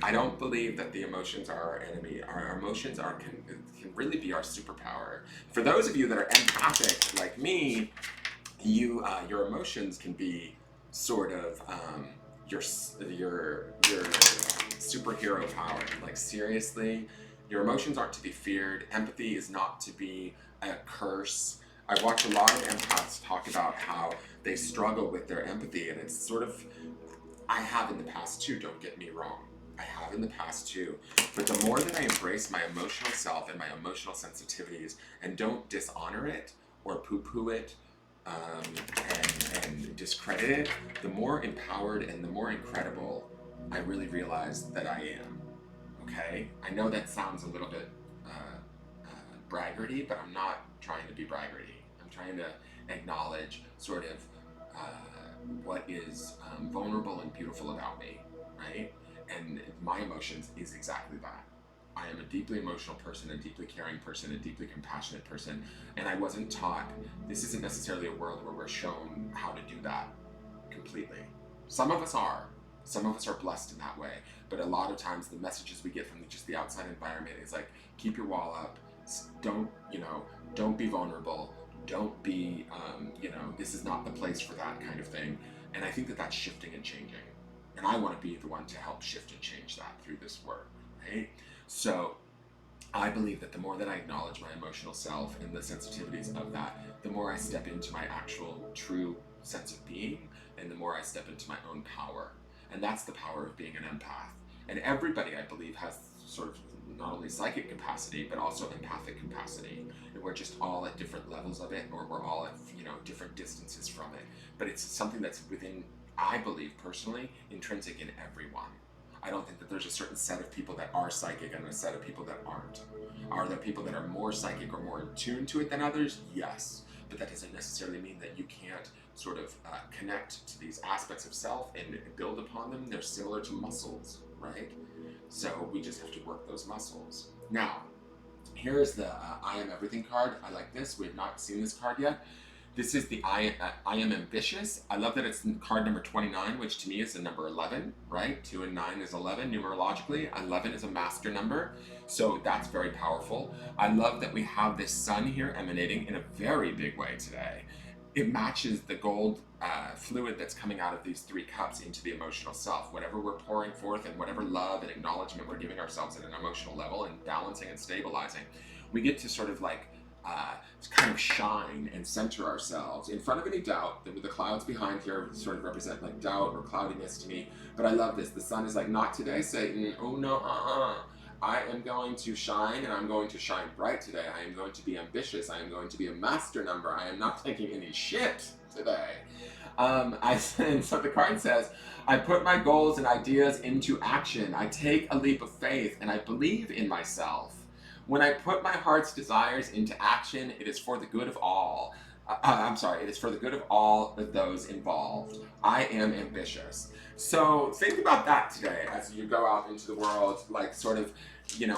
I don't believe that the emotions are our enemy. Our emotions can really be our superpower. For those of you that are empathic like me, your emotions can be sort of your superhero power. Like, seriously, your emotions aren't to be feared. Empathy is not to be a curse. I watch a lot of empaths talk about how they struggle with their empathy, and it's sort of, I have in the past too, don't get me wrong. I have in the past too. But the more that I embrace my emotional self and my emotional sensitivities and don't dishonor it or poo-poo it, and discredit it, the more empowered and the more incredible I really realize that I am. Okay? I know that sounds a little bit braggarty, but I'm not trying to be braggarty. I'm trying to acknowledge sort of what is vulnerable and beautiful about me, right? And my emotions is exactly that. I am a deeply emotional person, a deeply caring person, a deeply compassionate person, and I wasn't taught. This isn't necessarily a world where we're shown how to do that completely. Some of us are. Some of us are blessed in that way, but a lot of times the messages we get from just the outside environment is like, keep your wall up, don't be vulnerable, don't be, this is not the place for that kind of thing. And I think that that's shifting and changing. And I want to be the one to help shift and change that through this work, right? So I believe that the more that I acknowledge my emotional self and the sensitivities of that, the more I step into my actual true sense of being, and the more I step into my own power. And that's the power of being an empath. And everybody, I believe, has sort of not only psychic capacity, but also empathic capacity. And we're just all at different levels of it, or we're all at, different distances from it. But it's something that's within, I believe personally, intrinsic in everyone. I don't think that there's a certain set of people that are psychic and a set of people that aren't. Are there people that are more psychic or more in tune to it than others? Yes. But that doesn't necessarily mean that you can't sort of connect to these aspects of self and build upon them. They're similar to muscles, right? So we just have to work those muscles. Now, here's the I Am Everything card. I like this. We have not seen this card yet. This is the I Am Ambitious. I love that it's card number 29, which to me is the number 11, right? 2 and 9 is 11 numerologically. 11 is a master number, so that's very powerful. I love that we have this sun here emanating in a very big way today. It matches the gold fluid that's coming out of these 3 cups into the emotional self. Whatever we're pouring forth and whatever love and acknowledgement we're giving ourselves at an emotional level and balancing and stabilizing, we get to sort of like kind of shine and center ourselves in front of any doubt. The clouds behind here sort of represent like doubt or cloudiness to me. But I love this. The sun is like, not today, Satan. Oh no, I am going to shine, and I'm going to shine bright today. I am going to be ambitious. I am going to be a master number. I am not taking any shit today. And so the card says, I put my goals and ideas into action. I take a leap of faith, and I believe in myself. When I put my heart's desires into action, it is for the good of all. It is for the good of all of those involved. I am ambitious. So think about that today as you go out into the world, like sort of,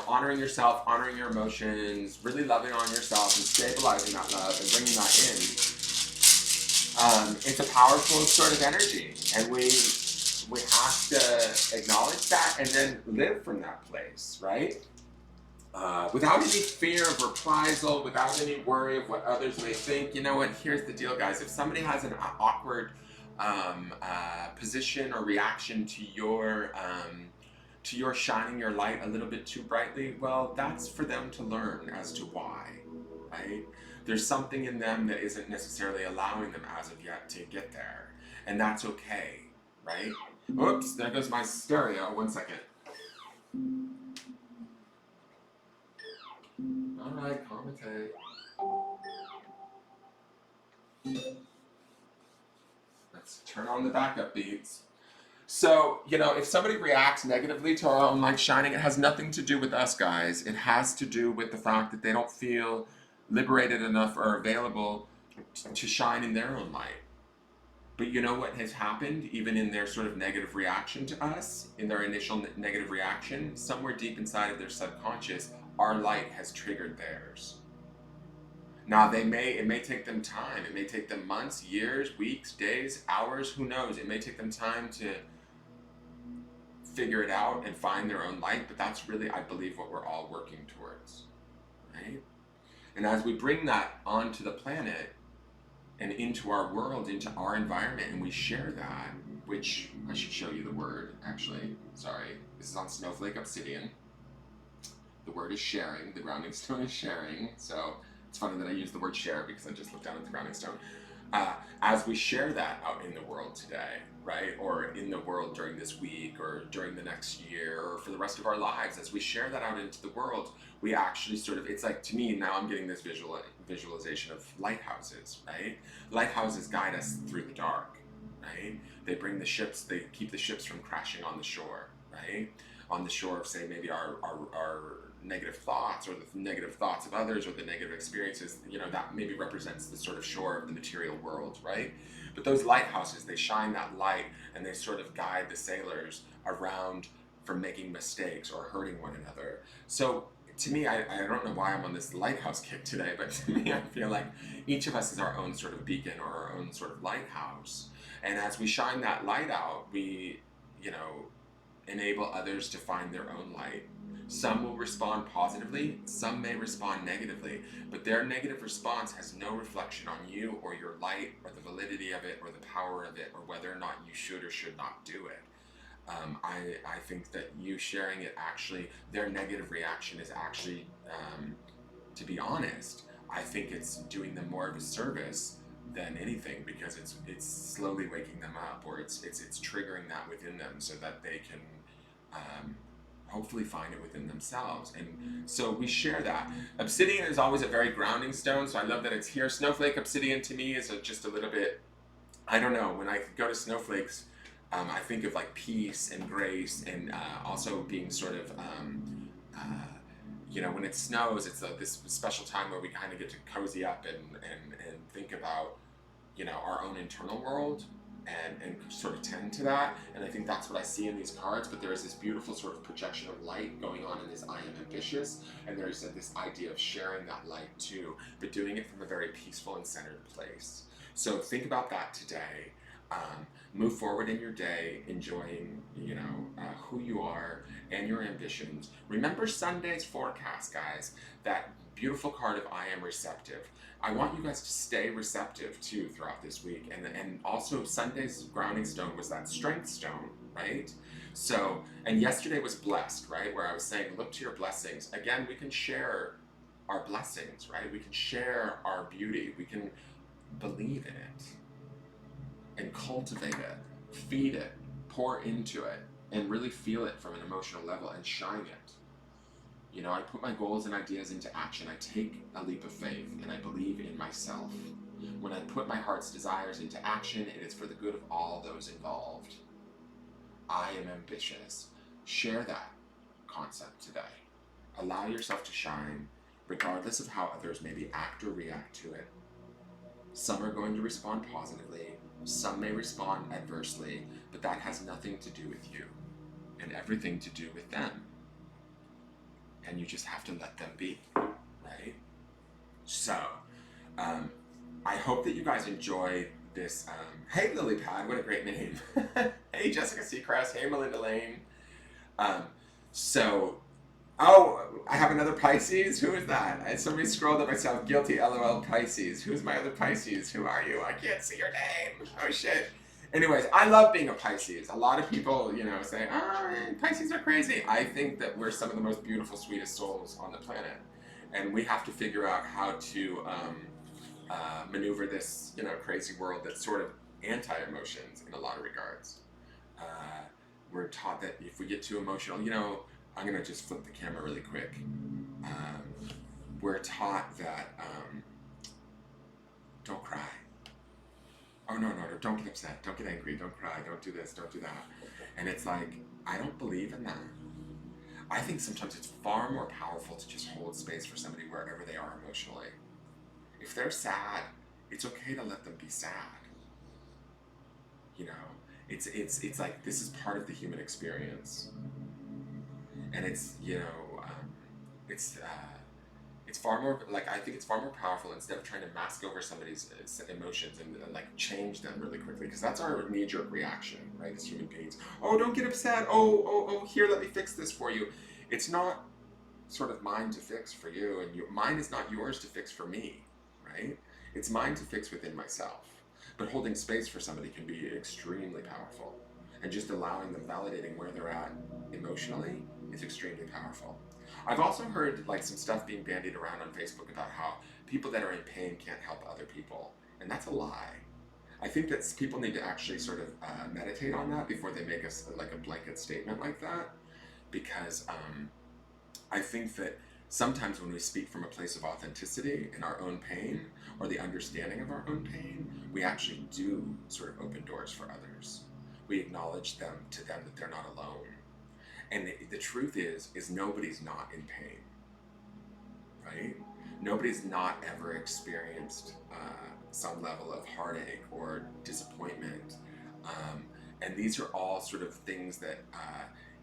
honoring yourself, honoring your emotions, really loving on yourself and stabilizing that love and bringing that in. It's a powerful sort of energy, and we have to acknowledge that and then live from that place, right? Without any fear of reprisal, without any worry of what others may think. You know what? Here's the deal, guys. If somebody has an awkward position or reaction to your shining your light a little bit too brightly, well, that's for them to learn as to why, right? There's something in them that isn't necessarily allowing them as of yet to get there, and that's okay, right? Oops, there goes my stereo. 1 second. All right, commentate. Let's turn on the backup beats. So, if somebody reacts negatively to our own light shining, it has nothing to do with us, guys. It has to do with the fact that they don't feel liberated enough or available to shine in their own light. But you know what has happened, even in their sort of negative reaction to us, in their initial negative reaction, somewhere deep inside of their subconscious, our light has triggered theirs. Now, it may take them time. It may take them months, years, weeks, days, hours, who knows? It may take them time to figure it out and find their own light, but that's really, I believe, what we're all working towards, right? And as we bring that onto the planet and into our world, into our environment, and we share that, which I should show you the word, actually. Sorry, this is on Snowflake Obsidian. The word is sharing. The grounding stone is sharing. So it's funny that I use the word share because I just looked down at the grounding stone. As we share that out in the world today, right? Or in the world during this week or during the next year or for the rest of our lives, as we share that out into the world, we actually sort of, it's like, to me, now I'm getting this visualization of lighthouses, right? Lighthouses guide us through the dark, right? They bring the ships, they keep the ships from crashing on the shore, right? On the shore of, say, maybe our negative thoughts or the negative thoughts of others or the negative experiences, that maybe represents the sort of shore of the material world, right? But those lighthouses, they shine that light and they sort of guide the sailors around from making mistakes or hurting one another. So to me, I don't know why I'm on this lighthouse kick today, but to me, I feel like each of us is our own sort of beacon or our own sort of lighthouse. And as we shine that light out, we, enable others to find their own light. Some will respond positively, some may respond negatively, but their negative response has no reflection on you or your light or the validity of it or the power of it or whether or not you should or should not do it. I think that you sharing it actually, their negative reaction is actually, to be honest, I think it's doing them more of a service than anything because it's slowly waking them up or it's triggering that within them so that they can hopefully find it within themselves. And so we share that. Obsidian is always a very grounding stone, so I love that it's here. Snowflake Obsidian to me is just a little bit, I don't know, when I go to snowflakes, I think of like peace and grace and also being sort of, when it snows, it's this special time where we kind of get to cozy up and think about, our own internal world and sort of tend to that. And I think that's what I see in these cards, but there is this beautiful sort of projection of light going on in this I am ambitious, and there's this idea of sharing that light too, but doing it from a very peaceful and centered place. So think about that today. Move forward in your day, enjoying, who you are and your ambitions. Remember Sunday's forecast, guys, that beautiful card of I am receptive. I want you guys to stay receptive too throughout this week. And also Sunday's grounding stone was that strength stone, right? So, and yesterday was blessed, right? Where I was saying, look to your blessings. Again, we can share our blessings, right? We can share our beauty. We can believe in it and cultivate it, feed it, pour into it, and really feel it from an emotional level and shine it. I put my goals and ideas into action. I take a leap of faith and I believe in myself. When I put my heart's desires into action, it is for the good of all those involved. I am ambitious. Share that concept today. Allow yourself to shine, regardless of how others maybe act or react to it. Some are going to respond positively, some may respond adversely, but that has nothing to do with you and everything to do with them. And you just have to let them be, right? So, I hope that you guys enjoy this. Hey, Lilypad, what a great name. Hey, Jessica Seacrest. Hey, Melinda Lane. I have another Pisces. Who is that? Somebody scrolled up myself. Guilty, LOL, Pisces. Who's my other Pisces? Who are you? I can't see your name. Oh, shit. Anyways, I love being a Pisces. A lot of people, say, Pisces are crazy. I think that we're some of the most beautiful, sweetest souls on the planet. And we have to figure out how to maneuver this, crazy world that's sort of anti-emotions in a lot of regards. We're taught that if we get too emotional, I'm going to just flip the camera really quick. We're taught that don't cry. Oh, no, don't get upset, don't get angry, don't cry, don't do this, don't do that. And it's like, I don't believe in that. I think sometimes it's far more powerful to just hold space for somebody wherever they are emotionally. If they're sad, it's okay to let them be sad. It's like, this is part of the human experience. And it's, it's far more, I think it's far more powerful instead of trying to mask over somebody's emotions and change them really quickly, because that's our knee-jerk reaction, right, as human beings. Oh, don't get upset. Oh, here, let me fix this for you. It's not sort of mine to fix for you, and mine is not yours to fix for me, right? It's mine to fix within myself. But holding space for somebody can be extremely powerful. and just allowing them, validating where they're at emotionally is extremely powerful. I've also heard like some stuff being bandied around on Facebook about how people that are in pain can't help other people, and that's a lie. I think that people need to actually sort of meditate on that before they make like a blanket statement like that, because I think that sometimes when we speak from a place of authenticity in our own pain or the understanding of our own pain, we actually do sort of open doors for others. We acknowledge them that they're not alone. And the truth is nobody's not in pain, right? Nobody's not ever experienced some level of heartache or disappointment. And these are all sort of things that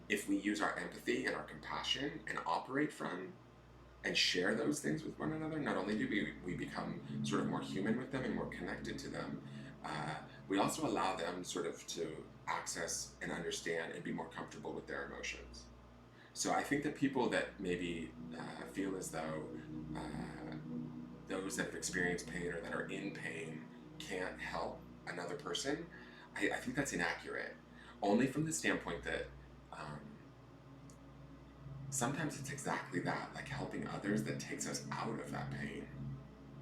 if we use our empathy and our compassion and operate from and share those things with one another, not only do we become sort of more human with them and more connected to them, we also allow them sort of to access and understand and be more comfortable with their emotions. So I think that people that maybe feel as though those that have experienced pain or that are in pain can't help another person, I think that's inaccurate. Only from the standpoint that sometimes it's exactly that, like helping others, that takes us out of that pain,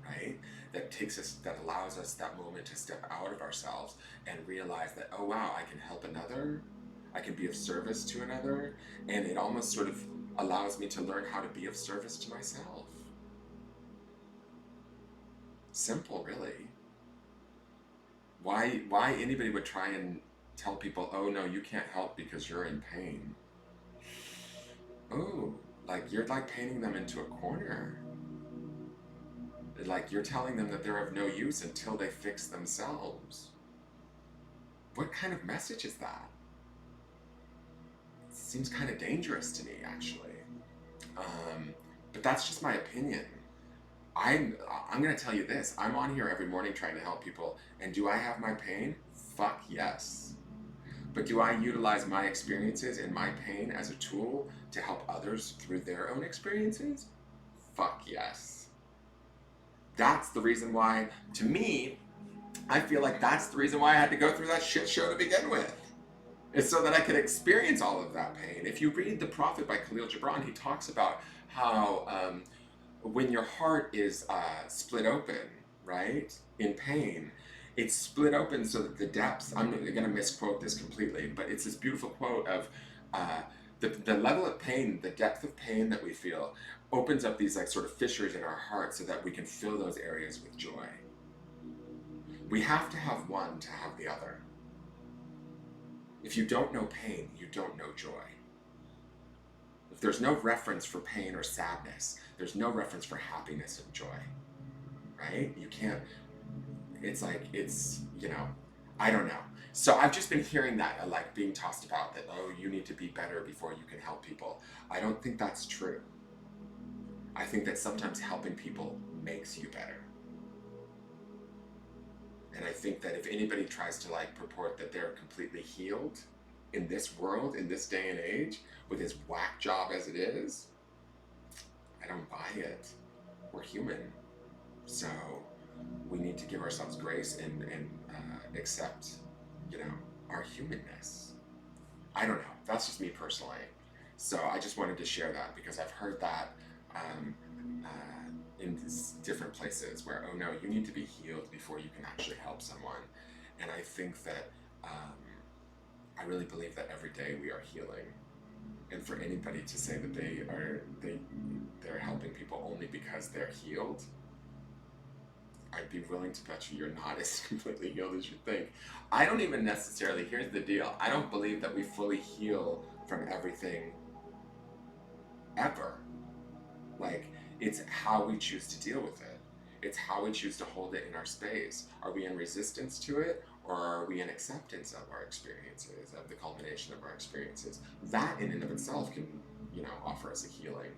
right? That allows us that moment to step out of ourselves and realize that, oh wow, I can help another, I can be of service to another, and it almost sort of allows me to learn how to be of service to myself. Simple, really. Why anybody would try and tell people, oh no, you can't help because you're in pain. Oh, like you're like painting them into a corner. Like you're telling them that they're of no use until they fix themselves. What kind of message is that? It seems kind of dangerous to me, actually. But that's just my opinion. I'm gonna tell you this. I'm on here every morning trying to help people, and do I have my pain? Fuck yes. But do I utilize my experiences and my pain as a tool to help others through their own experiences? Fuck yes. That's the reason why, to me, I feel like that's the reason why I had to go through that shit show to begin with. It's so that I could experience all of that pain. If you read The Prophet by Khalil Gibran, he talks about how when your heart is split open, right, in pain, it's split open so that the depths, I'm going to misquote this completely, but it's this beautiful quote of the level of pain, the depth of pain that we feel opens up these like sort of fissures in our heart so that we can fill those areas with joy. We have to have one to have the other. If you don't know pain, you don't know joy. If there's no reference for pain or sadness, there's no reference for happiness and joy, right? You can't, it's like, it's, I don't know. So I've just been hearing that, like being tossed about that, oh, you need to be better before you can help people. I don't think that's true. I think that sometimes helping people makes you better. And I think that if anybody tries to like purport that they're completely healed in this world, in this day and age, with as whack job as it is, I don't buy it. We're human. So we need to give ourselves grace and accept, our humanness. I don't know. That's just me personally. So I just wanted to share that because I've heard that in different places where, oh no, you need to be healed before you can actually help someone. And I think that I really believe that every day we are healing. And for anybody to say that they're helping people only because they're healed, I'd be willing to bet you're not as completely healed as you think. I don't even necessarily, here's the deal, I don't believe that we fully heal from everything ever. Like, it's how we choose to deal with it. It's how we choose to hold it in our space. Are we in resistance to it, or are we in acceptance of our experiences, of the culmination of our experiences? That in and of itself can, offer us a healing.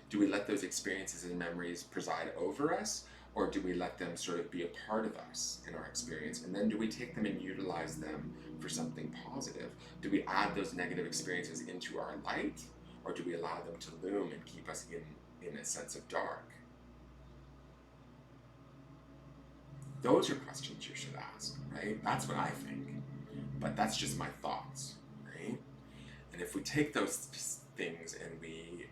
Do we let those experiences and memories preside over us, or do we let them sort of be a part of us in our experience? And then do we take them and utilize them for something positive? Do we add those negative experiences into our light, or do we allow them to loom and keep us in a sense of dark? Those are questions you should ask, right? That's what I think. But that's just my thoughts, right? And if we take those things and we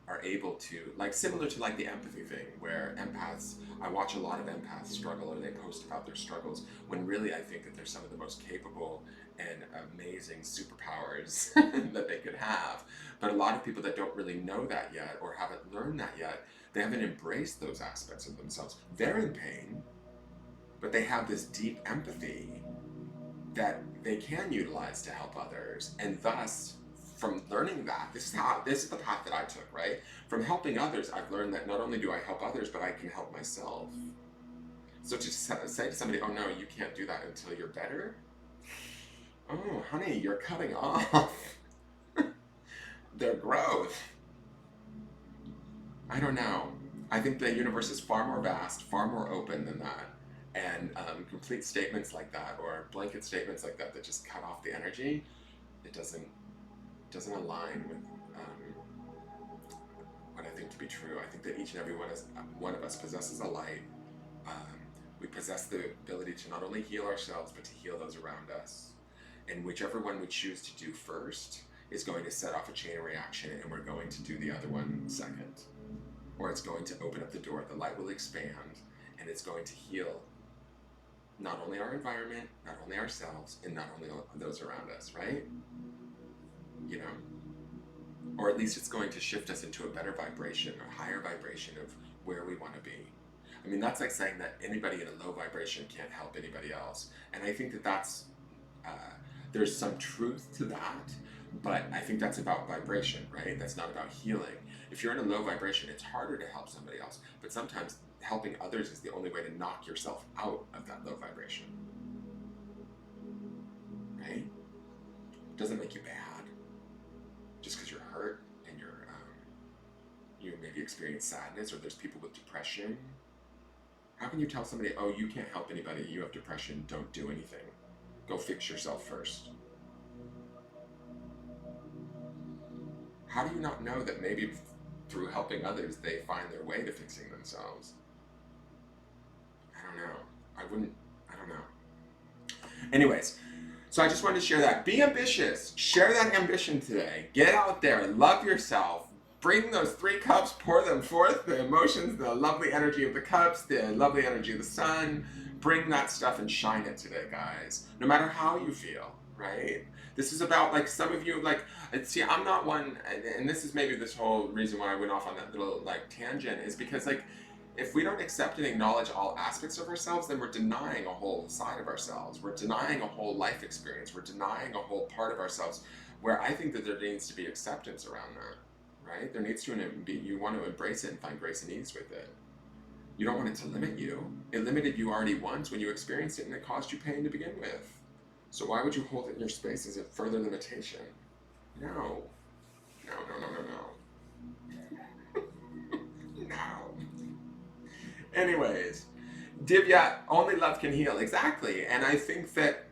are able to, like, similar to like the empathy thing, where empaths, I watch a lot of empaths struggle, or they post about their struggles, when really I think that they're some of the most capable and amazing superpowers that they could have. But a lot of people that don't really know that yet, or haven't learned that yet, they haven't embraced those aspects of themselves. They're in pain, but they have this deep empathy that they can utilize to help others. And thus, from learning that, this is the path that I took, right? From helping others, I've learned that not only do I help others, but I can help myself. So to say to somebody, oh no, you can't do that until you're better. Oh, honey, you're cutting off their growth. I don't know. I think the universe is far more vast, far more open than that. And complete statements like that, or blanket statements like that just cut off the energy, it doesn't align with what I think to be true. I think that each and every one of us possesses a light. We possess the ability to not only heal ourselves, but to heal those around us. And whichever one we choose to do first is going to set off a chain reaction, and we're going to do the other one second. Or it's going to open up the door, the light will expand, and it's going to heal not only our environment, not only ourselves, and not only those around us, right? You know? Or at least it's going to shift us into a better vibration, or higher vibration of where we want to be. I mean, that's like saying that anybody in a low vibration can't help anybody else. And I think that that's, there's some truth to that, but I think that's about vibration, right? That's not about healing. If you're in a low vibration, it's harder to help somebody else, but sometimes helping others is the only way to knock yourself out of that low vibration, right? It doesn't make you bad just because you're hurt and you maybe experience sadness, or there's people with depression. How can you tell somebody, oh, you can't help anybody, you have depression, don't do anything, go fix yourself first? How do you not know that maybe through helping others they find their way to fixing themselves? I don't know. I don't know. Anyways, so I just wanted to share that. Be ambitious. Share that ambition today. Get out there. Love yourself. Bring those 3 cups. Pour them forth. The emotions, the lovely energy of the cups, the lovely energy of the sun. Bring that stuff and shine it today, guys. No matter how you feel, right? This is about, like, some of you, like, see, I'm not one, and this is maybe this whole reason why I went off on that little, like, tangent, is because, like, if we don't accept and acknowledge all aspects of ourselves, then we're denying a whole side of ourselves. We're denying a whole life experience. We're denying a whole part of ourselves, where I think that there needs to be acceptance around that, right? There needs to be, you want to embrace it and find grace and ease with it. You don't want it to limit you. It limited you already once when you experienced it, and it caused you pain to begin with. So why would you hold it in your space as a further limitation? No. No, no, no, no, no. No. Anyways, Divya, only love can heal. Exactly. And I think that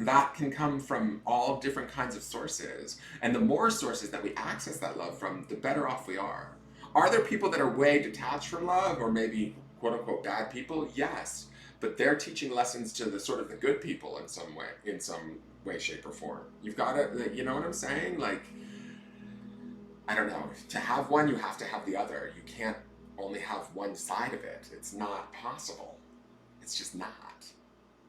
that can come from all different kinds of sources. And the more sources that we access that love from, the better off we are. Are there people that are way detached from love, or maybe quote unquote bad people? Yes. But they're teaching lessons to the sort of the good people in some way, shape, or form. You've got to, you know what I'm saying? Like, I don't know. To have one, you have to have the other. You can't only have one side of it. It's not possible. It's just not.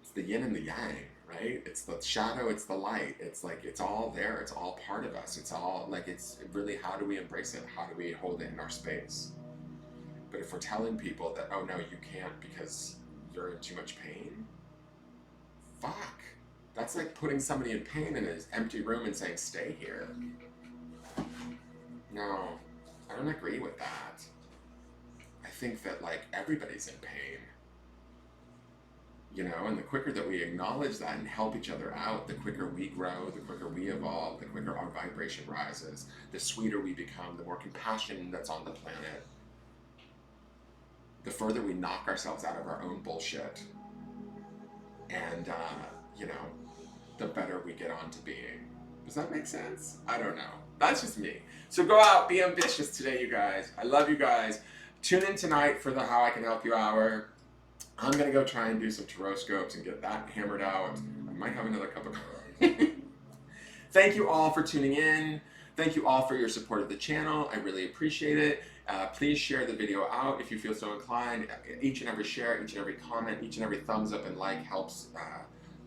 It's the yin and the yang, right? It's the shadow, it's the light. It's like, it's all there. It's all part of us. It's all, like, it's really, how do we embrace it? How do we hold it in our space? But if we're telling people that, oh no, you can't because you're in too much pain, fuck. That's like putting somebody in pain in an empty room and saying, stay here. No, I don't agree with that. I think that, like, everybody's in pain. You know, and the quicker that we acknowledge that and help each other out, the quicker we grow, the quicker we evolve, the quicker our vibration rises, the sweeter we become, the more compassion that's on the planet, the further we knock ourselves out of our own bullshit, and, you know, the better we get on to being. Does that make sense? I don't know. That's just me. So go out, be ambitious today, you guys. I love you guys. Tune in tonight for the How I Can Help You hour. I'm going to go try and do some tarot scopes and get that hammered out. I'm might have another cup of coffee. Thank you all for tuning in. Thank you all for your support of the channel. I really appreciate it. Please share the video out if you feel so inclined. Each and every share, each and every comment, each and every thumbs up and like helps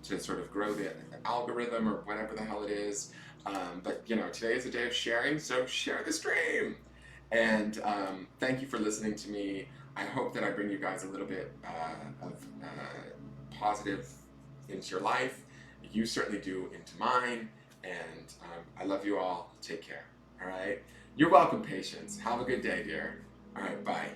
to sort of grow the algorithm or whatever the hell it is. But you know, today is a day of sharing, so share the stream. And thank you for listening to me. I hope that I bring you guys a little bit of positive into your life. You certainly do into mine. And I love you all. Take care. All right. You're welcome, patience. Have a good day, dear. All right. Bye.